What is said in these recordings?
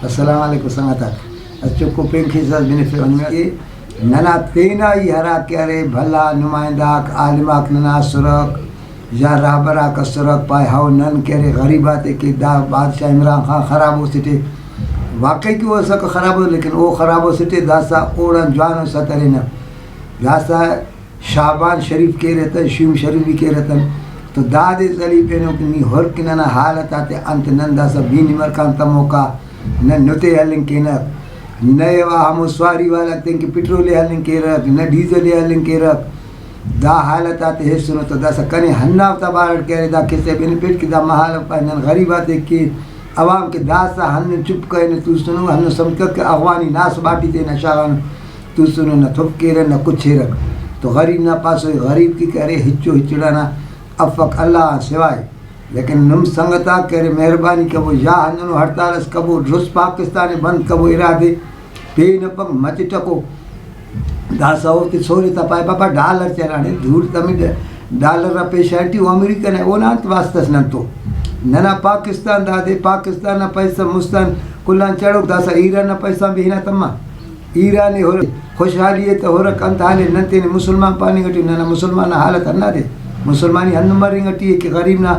السلام علیکم سنگتا اچھو پینکھی ساز بنفع ونمی ننا تینا ہی ہرا کرے بھلا نمائندہ عالماک ننا سرک یا رہبرا کا سرک پائے ہاؤ نن کرے غریبات کہ دا بادشاہ عمران خان خراب ہو سٹے واقعی کہ وہ سک خراب ہو لیکن وہ خراب ہو سٹے داسا اوڑن جوانو سترے نا داسا شعبان شریف کے رہتا شیوم شریف بھی کے رہتا تو داد زلی پینو کنی ہر کننا حالت آتے انت نندا سا بینی مرکان تموکا نہ نتے ہلن کے نئے ہم سواری والا تین کہ پٹرول ہلن کے رکھ نہ ڈیزل ہلن کے رکھ دا حالت آتے ہے سنو تو دا سا کنے ہناو تبارٹ کرے دا کسے بینیفٹ کی دا محال پہنن غریبات کہ عوام کے دا سا ہن چپ کرے تو سنو ہن سمجھ کہ اغوانی ناس باٹی تے نہ شاغان تو سنو نہ تھپ کے رہ نہ کچھ رکھ تو غریب نہ پاس ہوئی غریب کی کرے ہچو ہچڑانا افق اللہ سوائے لیکن نم سنگتا کرے مہربانی کبو یا ہننو ہڑتالس کبو رس پاکستان بند کبو ارادے پی نپک مچ ٹکو داسا ہوتی سوری تا پائے پاپا ڈالر چلانے دھور تمی ڈالر را پیشائٹی وہ امریکہ نے وہ نانت واسطس ننتو ننا پاکستان دا دے پاکستان نا پیسہ مستان کلان چڑھوک داسا ایران نا پیسہ بھی نا تمہ ایرانی ہو خوشحالی ہے تو ہو رکھ انت حالے ننتے نے مسلمان پانی گٹی ننا مسلمان حالت ہننا دے مسلمانی ہن مری گٹی ہے کہ غریب نا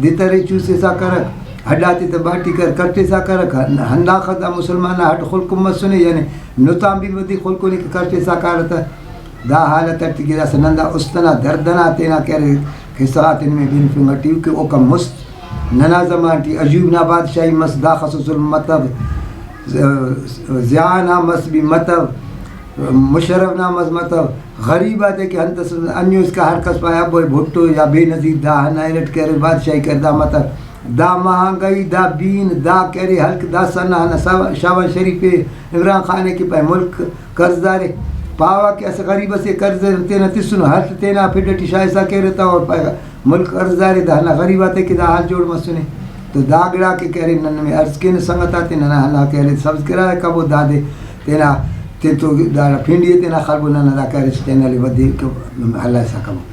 دیترے چوسے سا کرک ہڈاتی تا باٹی کر کرتے سا کرک ہندا خدا مسلمان ہٹ خلق امت سنے یعنی نتام بھی ودی خلقوں نے کرتے سا کرتا دا حالت ارتی کی دا سنندا استنا دردنا تینا کرے خسرات ان میں بین فنگٹیو کہ اوکا مست ننا زمان تی عجوب نا بادشاہی مست دا خصوص المطب زیانا مست بھی مطب مشرف نام از مطلب غریب آتے کہ انت انیو اس کا ہر کس پایا بوئی بھٹو یا بے نظیر دا ہنائلٹ کرے بادشاہی کردہ مطلب دا مہنگائی دا بین دا کرے حلق دا سنہ شاہبان شریف عمران خانے کی پائے ملک قرض دارے پاوا کہ ایسا غریب سے قرض تینا تسنو حلق تینا پھٹٹی شاہسا کہہ رہتا اور پائے ملک قرض دارے دا ہنا غریب آتے کہ دا حال جوڑ مسنے تو دا گڑا کے کہہ رہے نن میں عرض کے سنگت آتے ننا حلا کہہ رہے سبز کرا ہے کبو دا دے تینا تے تو دا پھینڈی تینا خربو ننا دا کہہ رہے تینا لی ودی کہ اللہ ایسا کبو